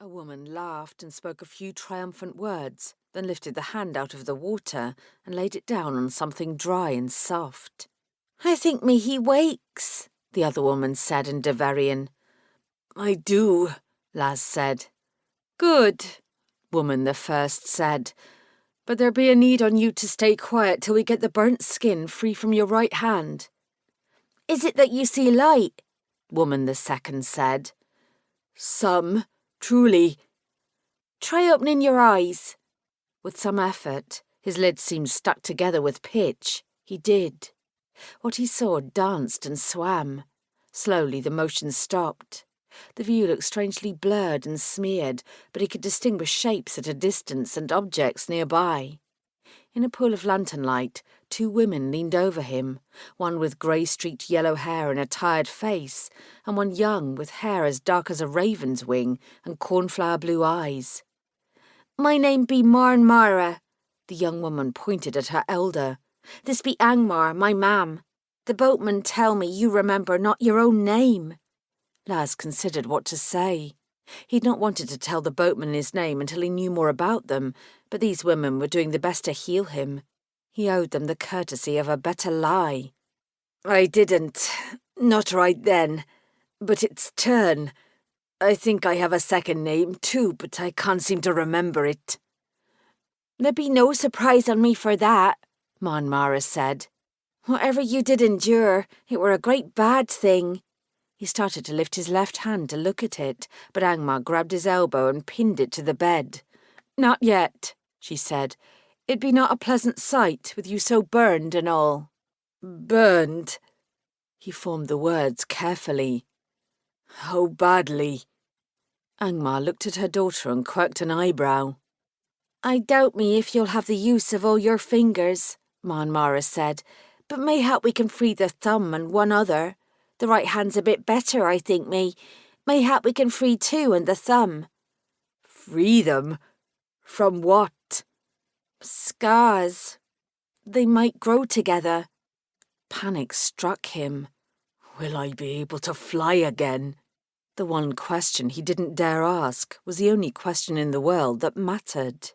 A woman laughed and spoke a few triumphant words, then lifted the hand out of the water and laid it down on something dry and soft. "I think me he wakes," the other woman said in Davarian. "I do," Laz said. "Good," woman the first said. "But there be a need on you to stay quiet till we get the burnt skin free from your right hand." "Is it that you see light?" woman the second said. "Some, truly." "Try opening your eyes." With some effort, his lids seemed stuck together with pitch. He did. What he saw danced and swam. Slowly the motion stopped. The view looked strangely blurred and smeared, but he could distinguish shapes at a distance and objects nearby. In a pool of lantern light, two women leaned over him, one with grey-streaked yellow hair and a tired face, and one young with hair as dark as a raven's wing and cornflower blue eyes. "My name be Haen Marn," the young woman pointed at her elder. "This be Haen Marn, my mam. The boatmen tell me you remember not your own name." Laz considered what to say. He'd not wanted to tell the boatman his name until he knew more about them, but these women were doing the best to heal him. He owed them the courtesy of a better lie. "I didn't. Not right then. But it's turn. I think I have a second name too, but I can't seem to remember it." "There be no surprise on me for that," Haen Marn said. "Whatever you did endure, it were a great bad thing." He started to lift his left hand to look at it, but Haen Marn grabbed his elbow and pinned it to the bed. "Not yet," she said. "It be not a pleasant sight, with you so burned and all." "Burned?" He formed the words carefully. "How badly?" Haen Marn looked at her daughter and quirked an eyebrow. "I doubt me if you'll have the use of all your fingers," Haen Marn said, "but mayhap we can free the thumb and one other. The right hand's a bit better, I think me. Mayhap we can free two and the thumb." "Free them? From what?" "Scars. They might grow together." Panic struck him. Will I be able to fly again? The one question he didn't dare ask was the only question in the world that mattered.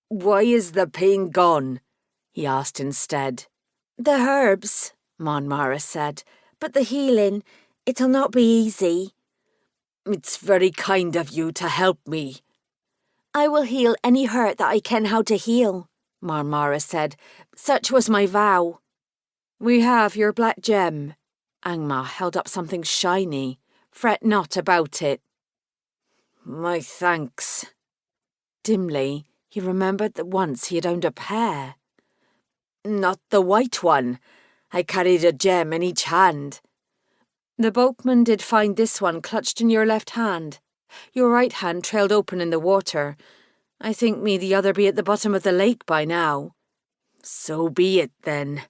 "Why is the pain gone?" he asked instead. "The herbs," Haen Marn said, "but the healing, it'll not be easy." "It's very kind of you to help me." "I will heal any hurt that I ken how to heal," Haen Marn said. "Such was my vow." "We have your black gem." Haen Marn held up something shiny. "Fret not about it." "My thanks." Dimly, he remembered that once he had owned a pair. "Not the white one. I carried a gem in each hand." "The boatman did find this one clutched in your left hand. Your right hand trailed open in the water. I think me the other be at the bottom of the lake by now." "So be it, then."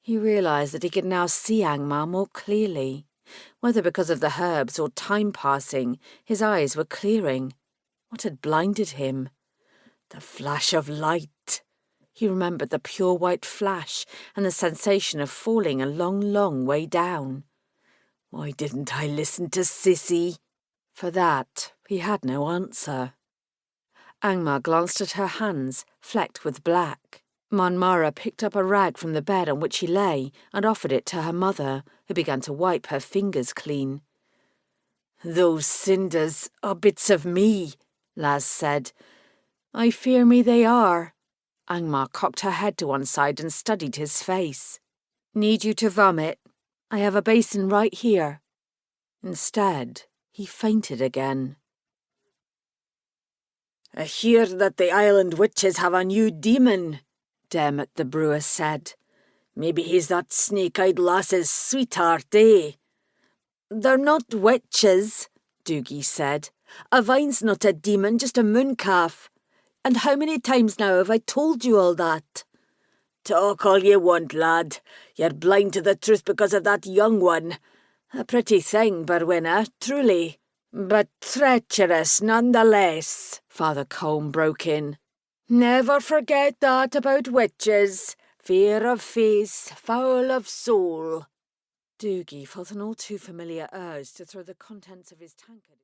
He realised that he could now see Haen Marn more clearly. Whether because of the herbs or time passing, his eyes were clearing. What had blinded him? The flash of light. He remembered the pure white flash and the sensation of falling a long, long way down. Why didn't I listen to Sissy? For that, he had no answer. Haen Marn glanced at her hands, flecked with black. Haen Marn picked up a rag from the bed on which he lay and offered it to her mother, who began to wipe her fingers clean. "Those cinders are bits of me," Laz said. "I fear me they are." Haen Marn cocked her head to one side and studied his face. "Need you to vomit? I have a basin right here." Instead, he fainted again. "I hear that the island witches have a new demon," Dermot the brewer said. "Maybe he's that snake-eyed lass's sweetheart, eh?" "They're not witches," Doogie said. "A vine's not a demon, just a mooncalf. And how many times now have I told you all that?" "Talk all you want, lad. You're blind to the truth because of that young one. A pretty thing, Berwina, truly. But treacherous nonetheless," Father Colm broke in. "Never forget that about witches. Fear of face, foul of soul." Doogie felt an all too familiar urge to throw the contents of his tankard.